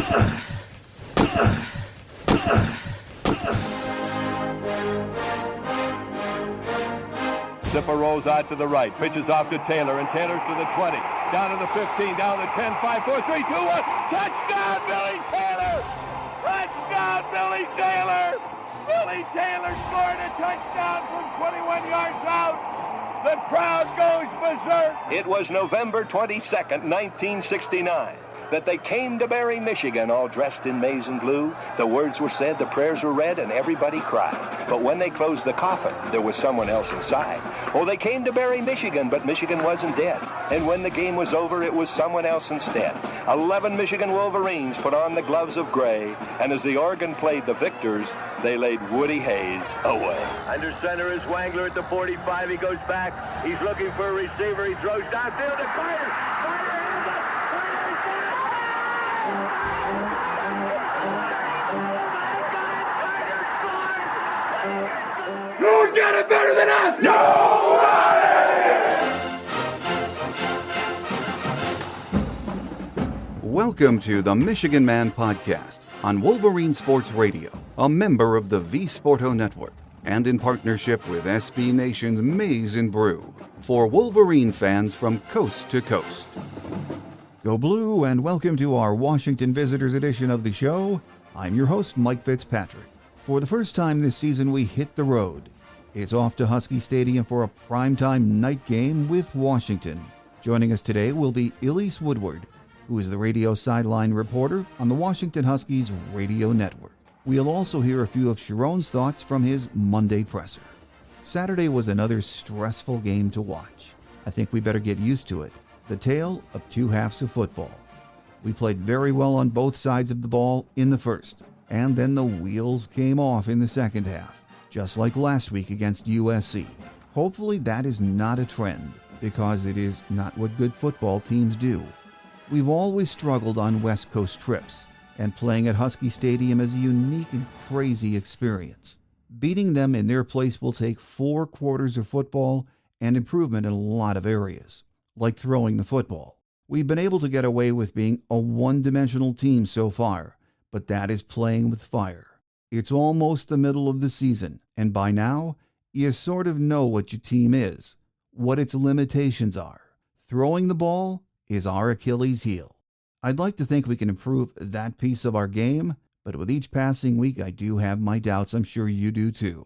Zipper rolls out to the right, pitches off to Taylor, and Taylor's to the 20, down to the 15, down to 10, 5, 4, 3, 2, 1. Touchdown, Billy Taylor! Touchdown, Billy Taylor! Billy Taylor scored a touchdown from 21 yards out. The crowd goes berserk. It was November 22nd, 1969. That they came to Barry, Michigan, all dressed in maize and blue. The words were said, the prayers were read, and everybody cried. But when they closed the coffin, there was someone else inside. Oh, they came to Barry, Michigan, but Michigan wasn't dead. And when the game was over, it was someone else instead. 11 Michigan Wolverines put on the gloves of gray, and as the organ played the victors, they laid Woody Hayes away. Under center is Wangler at the 45. He goes back. He's looking for a receiver. He throws downfield to Carter. Who's got it better than us? Nobody! Welcome to the Michigan Man Podcast on Wolverine Sports Radio, a member of the V-Sporto Network, and in partnership with SB Nation's Maize and Brew, for Wolverine fans from coast to coast. Go Blue, and welcome to our Washington Visitors edition of the show. I'm your host, Mike Fitzpatrick. For the first time this season, we hit the road. It's off to Husky Stadium for a primetime night game with Washington. Joining us today will be Elise Woodward, who is the radio sideline reporter on the Washington Huskies Radio Network. We'll also hear a few of Sharon's thoughts from his Monday presser. Saturday was another stressful game to watch. I think we better get used to it. The tale of two halves of football. We played very well on both sides of the ball in the first, and then the wheels came off in the second half, just like last week against USC. Hopefully that is not a trend, because it is not what good football teams do. We've always struggled on West Coast trips, and playing at Husky Stadium is a unique and crazy experience. Beating them in their place will take 4 quarters of football and improvement in a lot of areas, like throwing the football. We've been able to get away with being a one-dimensional team so far, but that is playing with fire. It's almost the middle of the season, and by now, you sort of know what your team is, what its limitations are. Throwing the ball is our Achilles heel. I'd like to think we can improve that piece of our game, but with each passing week, I do have my doubts. I'm sure you do too.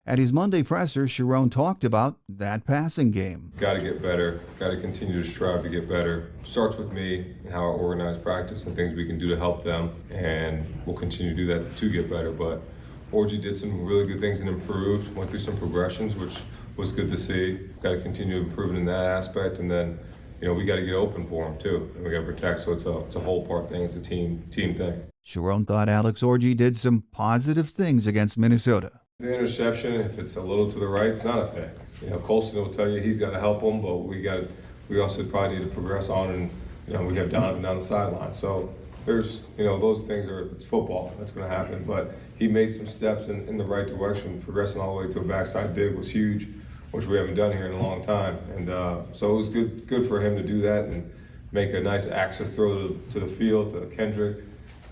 At his Monday presser, Sharon talked about that passing game. Got to get better. Got to continue to strive to get better. Starts with me and how I organize practice and things we can do to help them, and we'll continue to do that to get better. But Orgy did some really good things and improved. Went through some progressions, which was good to see. Got to continue improving in that aspect, and then we got to get open for him too, and we got to protect. So it's a whole part thing. It's a team thing. Sharon thought Alex Orgy did some positive things against Minnesota. The interception, if it's a little to the right, it's not a pick. Colston will tell you he's got to help him, but we also probably need to progress on, and we have Donovan down the sideline. So there's those things it's football. That's going to happen. But he made some steps in the right direction, progressing all the way to a backside dig was huge, which we haven't done here in a long time. And so it was good for him to do that and make a nice access throw to the field to Kendrick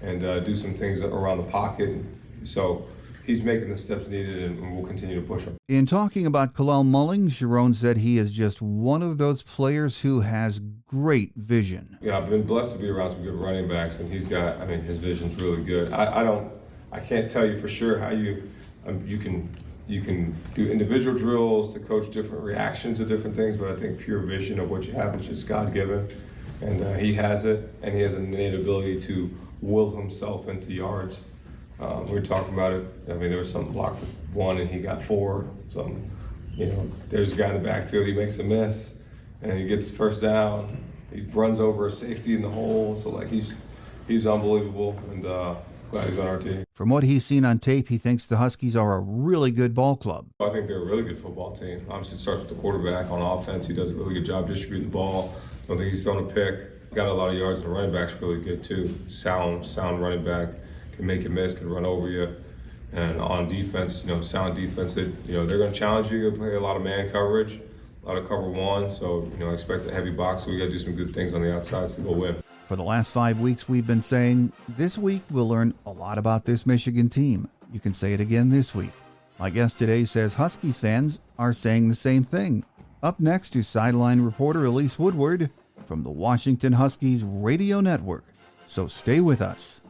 and do some things around the pocket. So he's making the steps needed, and we'll continue to push him. In talking about Kalel Mulling, Sharon said he is just one of those players who has great vision. Yeah, I've been blessed to be around some good running backs, and his vision's really good. I can't tell you for sure how you can do individual drills to coach different reactions to different things, but I think pure vision of what you have is just God-given, and he has it, and he has an innate ability to will himself into yards. We were talking about it. There was something blocked for 1 and he got 4. There's a guy in the backfield, he makes a miss and he gets first down. He runs over a safety in the hole. So he's unbelievable, and glad he's on our team. From what he's seen on tape, he thinks the Huskies are a really good ball club. I think they're a really good football team. Obviously it starts with the quarterback. On offense, he does a really good job distributing the ball. I don't think he's thrown a pick. Got a lot of yards, and the running back's really good too. Sound running back. Can make you miss, can run over you, and on defense, sound defense. They're going to challenge you. Play a lot of man coverage, a lot of cover 1. So expect a heavy box. So we got to do some good things on the outside to go win. For the last 5 weeks, we've been saying, this week we'll learn a lot about this Michigan team. You can say it again this week. My guest today says Huskies fans are saying the same thing. Up next is sideline reporter Elise Woodward from the Washington Huskies Radio Network. So stay with us.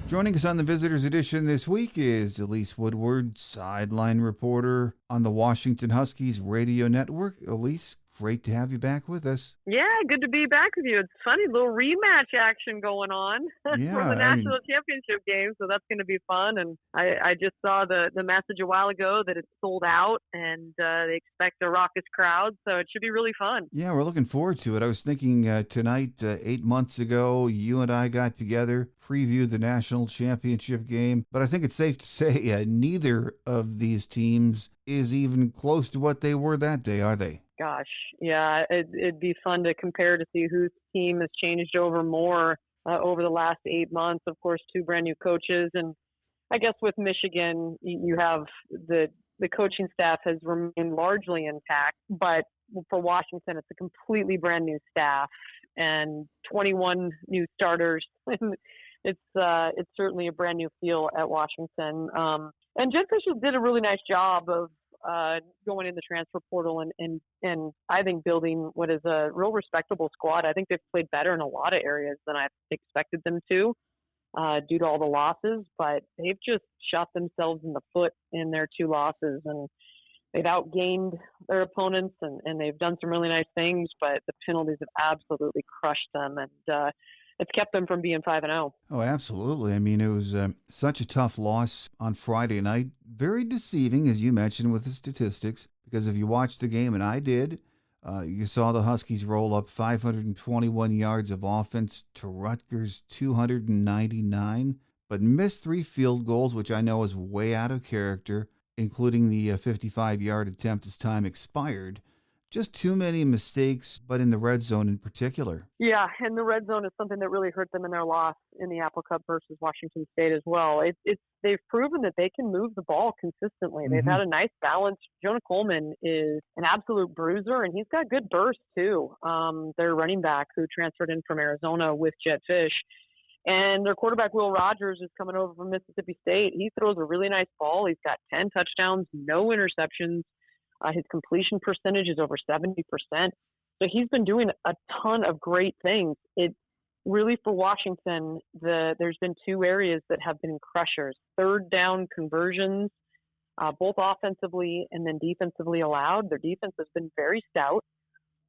Joining us on the Visitors Edition this week is Elise Woodward, sideline reporter on the Washington Huskies Radio Network. Elise, great to have you back with us. Yeah, good to be back with you. It's funny, little rematch action going on from the national championship game, so that's going to be fun. And I just saw the message a while ago that it's sold out, and they expect a raucous crowd, so it should be really fun. Yeah, we're looking forward to it. I was thinking tonight, 8 months ago, you and I got together, previewed the national championship game, but I think it's safe to say neither of these teams is even close to what they were that day, are they? Gosh, yeah, it'd be fun to compare to see whose team has changed over more over the last 8 months. Of course, two brand new coaches, and I guess with Michigan, you have the coaching staff has remained largely intact, but for Washington, it's a completely brand new staff and 21 new starters. It's certainly a brand new feel at Washington. And Jed Fisher did a really nice job of going in the transfer portal and I think building what is a real respectable squad. I think they've played better in a lot of areas than I expected them to due to all the losses, but they've just shot themselves in the foot in their two losses, and they've outgained their opponents and they've done some really nice things, but the penalties have absolutely crushed them, and it's kept them from being 5-0. Oh, absolutely. I mean, it was such a tough loss on Friday night. Very deceiving, as you mentioned, with the statistics, because if you watched the game, and I did, you saw the Huskies roll up 521 yards of offense to Rutgers 299, but missed 3 field goals, which I know is way out of character, including the 55-yard attempt as time expired. Just too many mistakes, but in the red zone in particular. Yeah, and the red zone is something that really hurt them in their loss in the Apple Cup versus Washington State as well. They've proven that they can move the ball consistently. They've had a nice balance. Jonah Coleman is an absolute bruiser, and he's got good bursts too. Their running back who transferred in from Arizona with Jed Fish. And their quarterback, Will Rogers, is coming over from Mississippi State. He throws a really nice ball. He's got 10 touchdowns, no interceptions. His completion percentage is over 70%. So he's been doing a ton of great things. It really, for Washington, there's been two areas that have been crushers. Third down conversions, both offensively and then defensively allowed. Their defense has been very stout,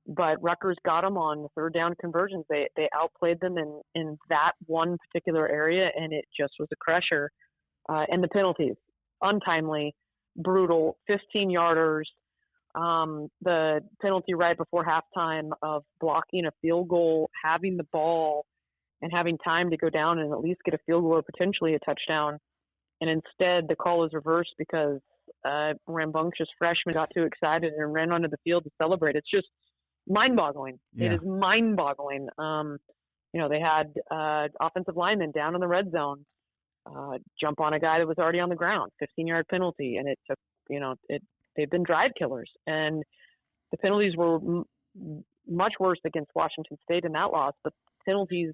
but Rutgers got them on the third down conversions. They outplayed them in that one particular area, and it just was a crusher. And the penalties, untimely, brutal, 15-yarders. The penalty right before halftime of blocking a field goal, having the ball and having time to go down and at least get a field goal or potentially a touchdown. And instead the call was reversed because a rambunctious freshman got too excited and ran onto the field to celebrate. It's just mind-boggling. Yeah. It is mind-boggling. They had offensive linemen down in the red zone jump on a guy that was already on the ground, 15-yard penalty, and it took, they've been drive killers. And the penalties were much worse against Washington State in that loss, but penalties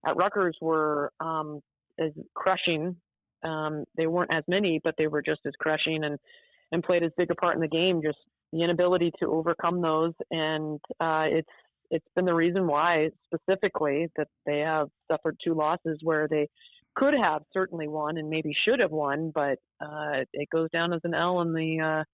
at Rutgers were as crushing. They weren't as many, but they were just as crushing and played as big a part in the game, just the inability to overcome those. And it's been the reason why specifically that they have suffered two losses where they could have certainly won and maybe should have won, but it goes down as an L in the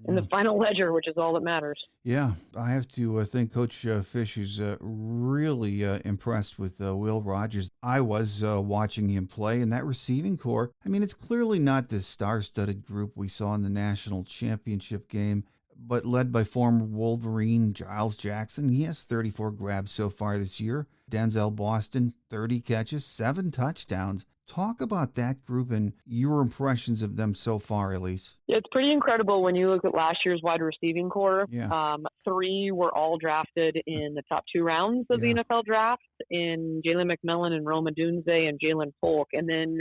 in the final ledger, which is all that matters. Yeah, I have to think Coach Fish is really impressed with Will Rogers. I was watching him play, and that receiving core, I mean, it's clearly not the star-studded group we saw in the national championship game, but led by former Wolverine Giles Jackson. He has 34 grabs so far this year. Denzel Boston, 30 catches, 7 touchdowns. Talk about that group and your impressions of them so far, Elise. Yeah, it's pretty incredible when you look at last year's wide receiving core. Yeah. 3 were all drafted in the top 2 rounds of the NFL draft, in Jalen McMillan and Rome Odunze and Jalen Polk. And then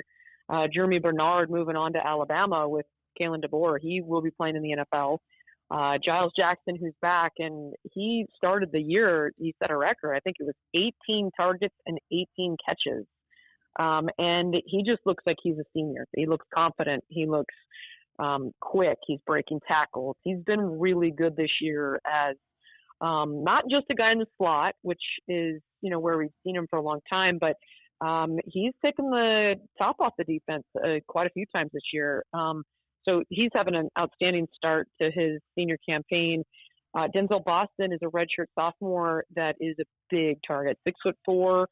Jeremy Bernard moving on to Alabama with Kalen DeBoer. He will be playing in the NFL. Giles Jackson, who's back, and he started the year, he set a record. I think it was 18 targets and 18 catches. And he just looks like he's a senior. He looks confident. He looks quick. He's breaking tackles. He's been really good this year as not just a guy in the slot, which is, where we've seen him for a long time, but he's taken the top off the defense quite a few times this year. So he's having an outstanding start to his senior campaign. Denzel Boston is a redshirt sophomore that is a big target, 6'4",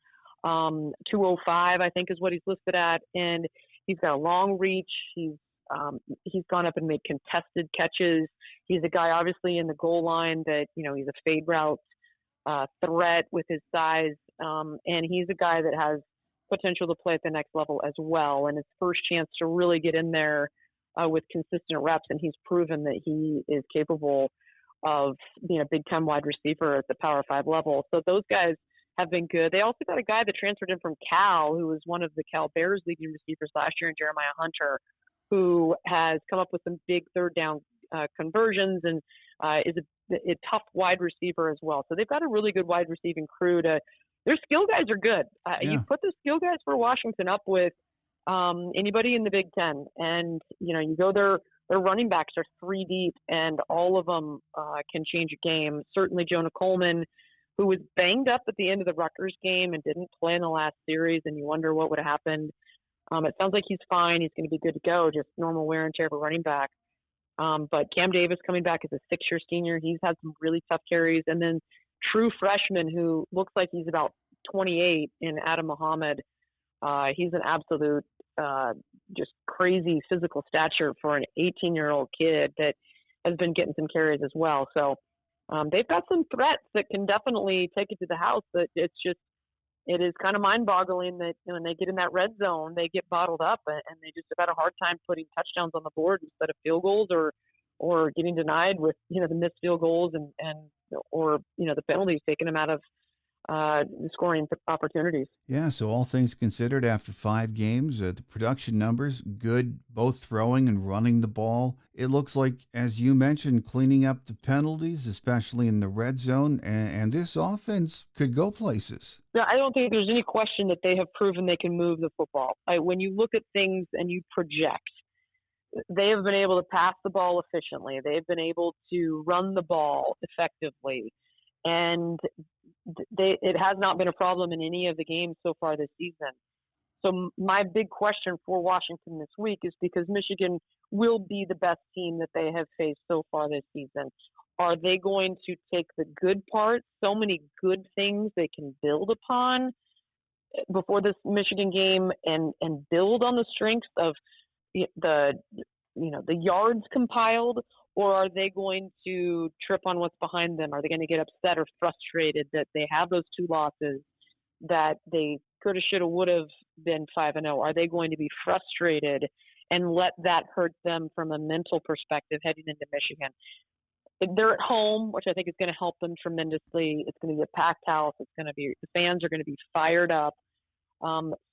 205, I think is what he's listed at. And he's got a long reach. He's gone up and made contested catches. He's a guy obviously in the goal line that, he's a fade route threat with his size. And he's a guy that has potential to play at the next level as well. And his first chance to really get in there with consistent reps. And he's proven that he is capable of being a Big Ten wide receiver at the Power 5 level. So those guys have been good. They also got a guy that transferred in from Cal, who was one of the Cal Bears leading receivers last year, in Jeremiah Hunter, who has come up with some big third down conversions and is a tough wide receiver as well. So they've got a really good wide receiving crew. Their skill guys are good. You put the skill guys for Washington up with anybody in the Big Ten, and you go their running backs are 3 deep, and all of them can change a game. Certainly Jonah Coleman, who was banged up at the end of the Rutgers game and didn't play in the last series, and you wonder what would have happened. It sounds like he's fine. He's going to be good to go, just normal wear and tear of a running back. But Cam Davis coming back as a 6-year senior, he's had some really tough carries. And then true freshman who looks like he's about 28 in Adam Muhammad. He's an absolute just crazy physical stature for an 18-year-old kid that has been getting some carries as well. So they've got some threats that can definitely take it to the house. But it is kind of mind-boggling that when they get in that red zone, they get bottled up and they just have had a hard time putting touchdowns on the board instead of field goals or getting denied with the missed field goals and the penalties taking them out of the scoring opportunities. Yeah, so all things considered, after 5 games, the production numbers, good, both throwing and running the ball. It looks like, as you mentioned, cleaning up the penalties, especially in the red zone, and this offense could go places. No, I don't think there's any question that they have proven they can move the football. When you look at things and you project, they have been able to pass the ball efficiently. They've been able to run the ball effectively. And it has not been a problem in any of the games so far this season. So my big question for Washington this week is, because Michigan will be the best team that they have faced so far this season, are they going to take the good parts, so many good things they can build upon before this Michigan game, and build on the strengths of the yards compiled? Or are they going to trip on what's behind them? Are they going to get upset or frustrated that they have those 2 losses, that they could have, should have, would have been 5-0? Are they going to be frustrated and let that hurt them from a mental perspective heading into Michigan? They're at home, which I think is going to help them tremendously. It's going to be a packed house. The fans are going to be fired up.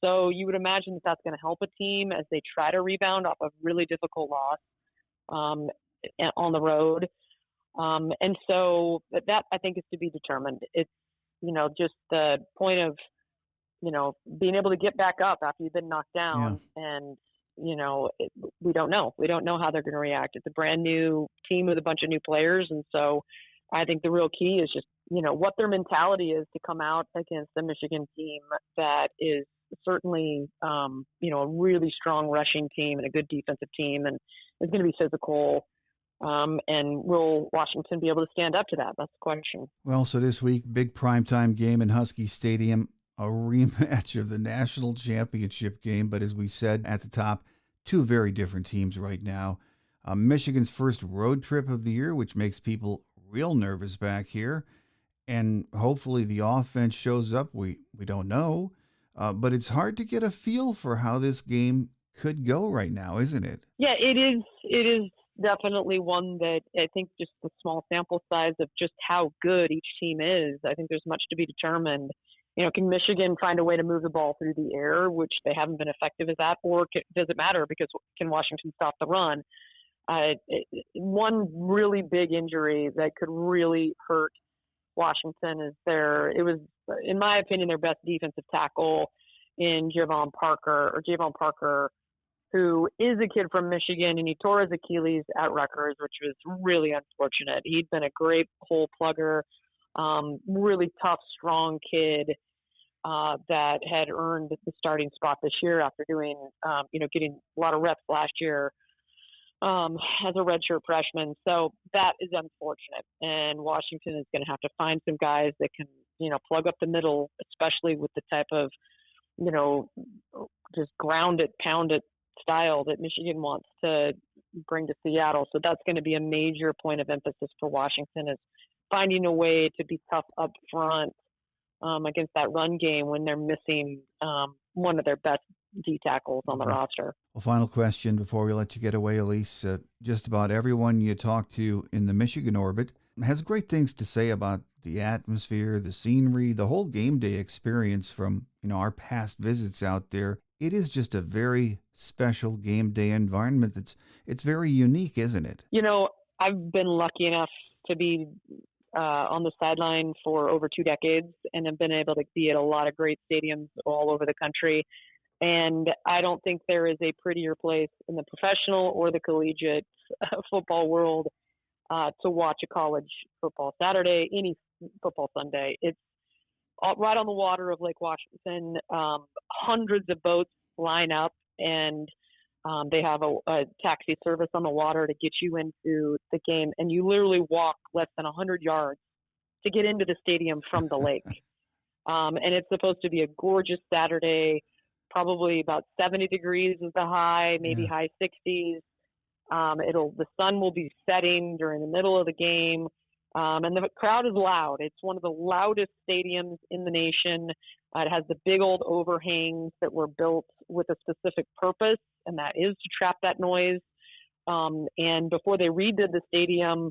So you would imagine that that's going to help a team as they try to rebound off a really difficult loss on the road. And so that, I think, is to be determined. It's, just the point of, being able to get back up after you've been knocked down. Yeah. And, we don't know. We don't know how they're going to react. It's a brand new team with a bunch of new players. And so I think the real key is just, what their mentality is to come out against the Michigan team that is certainly, a really strong rushing team and a good defensive team, and is going to be physical. And will Washington be able to stand up to that? That's the question. Well, so this week, big primetime game in Husky Stadium, a rematch of the national championship game. But as we said at the top, two very different teams right now. Michigan's first road trip of the year, which makes people real nervous back here. And hopefully the offense shows up. We don't know. But it's hard to get a feel for how this game could go right now, isn't it? Yeah, it is. It is definitely one that I think just the small sample size of just how good each team is. I think there's much to be determined. Can Michigan find a way to move the ball through the air, which they haven't been effective at that, or does it matter because can Washington stop the run? One really big injury that could really hurt Washington is it was, in my opinion, their best defensive tackle in Javon Parker, who is a kid from Michigan, and he tore his Achilles at Rutgers, which was really unfortunate. He'd been a great hole plugger, really tough, strong kid that had earned the starting spot this year after doing, getting a lot of reps last year as a redshirt freshman. So that is unfortunate. And Washington is going to have to find some guys that can, plug up the middle, especially with the type of, just ground it, pound it style that Michigan wants to bring to Seattle. So that's going to be a major point of emphasis for Washington, is finding a way to be tough up front against that run game when they're missing one of their best D tackles on the roster. Well, final question before we let you get away, Elise. Just about everyone you talk to in the Michigan orbit has great things to say about the atmosphere, the scenery, the whole game day experience from our past visits out there. It is just a very special game day environment. It's very unique, isn't it? I've been lucky enough to be on the sideline for over 2 decades and have been able to be at a lot of great stadiums all over the country. And I don't think there is a prettier place in the professional or the collegiate football world to watch a college football Saturday, any football Sunday. It's right on the water of Lake Washington. Hundreds of boats line up, and they have a taxi service on the water to get you into the game. And you literally walk less than 100 yards to get into the stadium from the lake. And it's supposed to be a gorgeous Saturday, probably about 70 degrees is the high, maybe high 60s. The sun will be setting during the middle of the game. And the crowd is loud. It's one of the loudest stadiums in the nation. It has the big old overhangs that were built with a specific purpose, and that is to trap that noise. And before they redid the stadium,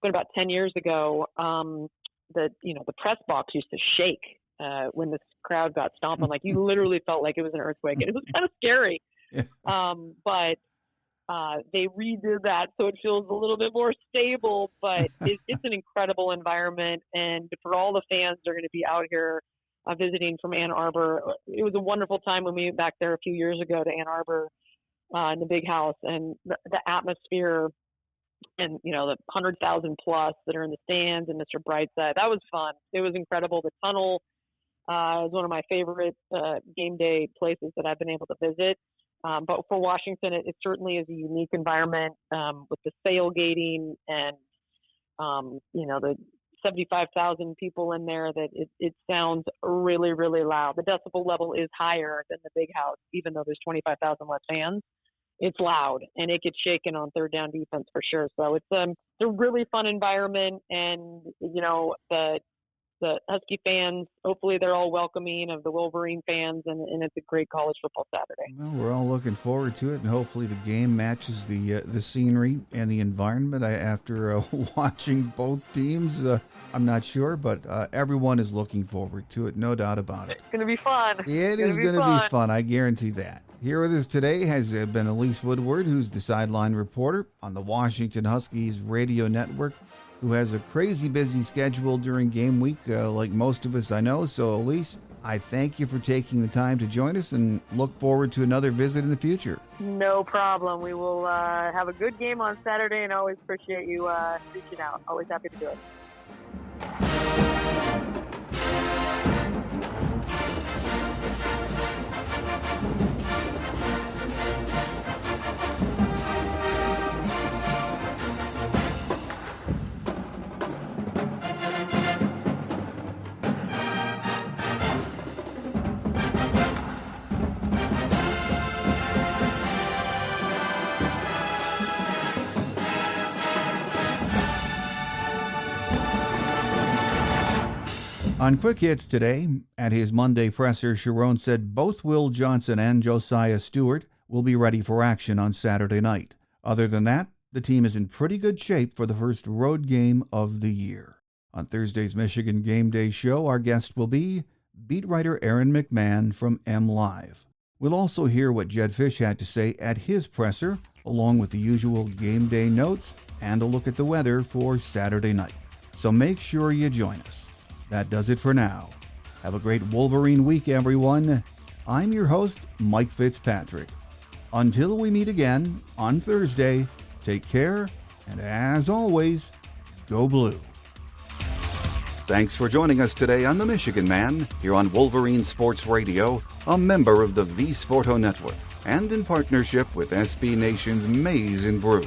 about 10 years ago, the press box used to shake when the crowd got stomping. Like, you literally felt like it was an earthquake, and it was kind of scary. But they redid that, so it feels a little bit more stable, but it's an incredible environment. And for all the fans that are going to be out here visiting from Ann Arbor, it was a wonderful time when we went back there a few years ago to Ann Arbor in the big house, and the atmosphere and, the 100,000 plus that are in the stands and Mr. Brightside, that was fun. It was incredible. The tunnel is one of my favorite game day places that I've been able to visit. But for Washington, it certainly is a unique environment with the tailgating and, the 75,000 people in there, that it sounds really, really loud. The decibel level is higher than the big house, even though there's 25,000 less fans. It's loud, and it gets shaken on third down defense for sure. So it's a really fun environment, and, the Husky fans, hopefully they're all welcoming of the Wolverine fans, and it's a great college football Saturday. Well, we're all looking forward to it, and hopefully the game matches the scenery and the environment. After watching both teams, I'm not sure, but everyone is looking forward to it, no doubt about it. It's going to be fun. It is going to be fun, I guarantee that. Here with us today has been Elise Woodward, who's the sideline reporter on the Washington Huskies Radio Network, who has a crazy busy schedule during game week, like most of us I know. So, Elise, I thank you for taking the time to join us and look forward to another visit in the future. No problem. We will have a good game on Saturday, and I always appreciate you reaching out. Always happy to do it. On Quick Hits today, at his Monday presser, Sharon said both Will Johnson and Josiah Stewart will be ready for action on Saturday night. Other than that, the team is in pretty good shape for the first road game of the year. On Thursday's Michigan Game Day show, our guest will be beat writer Aaron McMahon from MLive. We'll also hear what Jed Fish had to say at his presser, along with the usual game day notes and a look at the weather for Saturday night. So make sure you join us. That does it for now. Have a great Wolverine week, everyone. I'm your host, Mike Fitzpatrick. Until we meet again on Thursday, take care, and as always, go blue. Thanks for joining us today on The Michigan Man, here on Wolverine Sports Radio, a member of the V Sporto Network, and in partnership with SB Nation's Maize and Brew.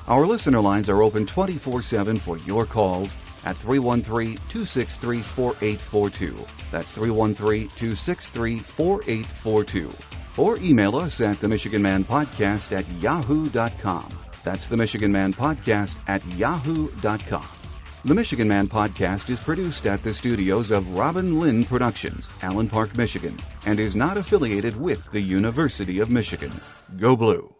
Our listener lines are open 24/7 for your calls at 313-263-4842. That's 313-263-4842. Or email us at themichiganmanpodcast@yahoo.com. That's themichiganmanpodcast@yahoo.com. The Michigan Man Podcast is produced at the studios of Robin Lynn Productions, Allen Park, Michigan, and is not affiliated with the University of Michigan. Go Blue!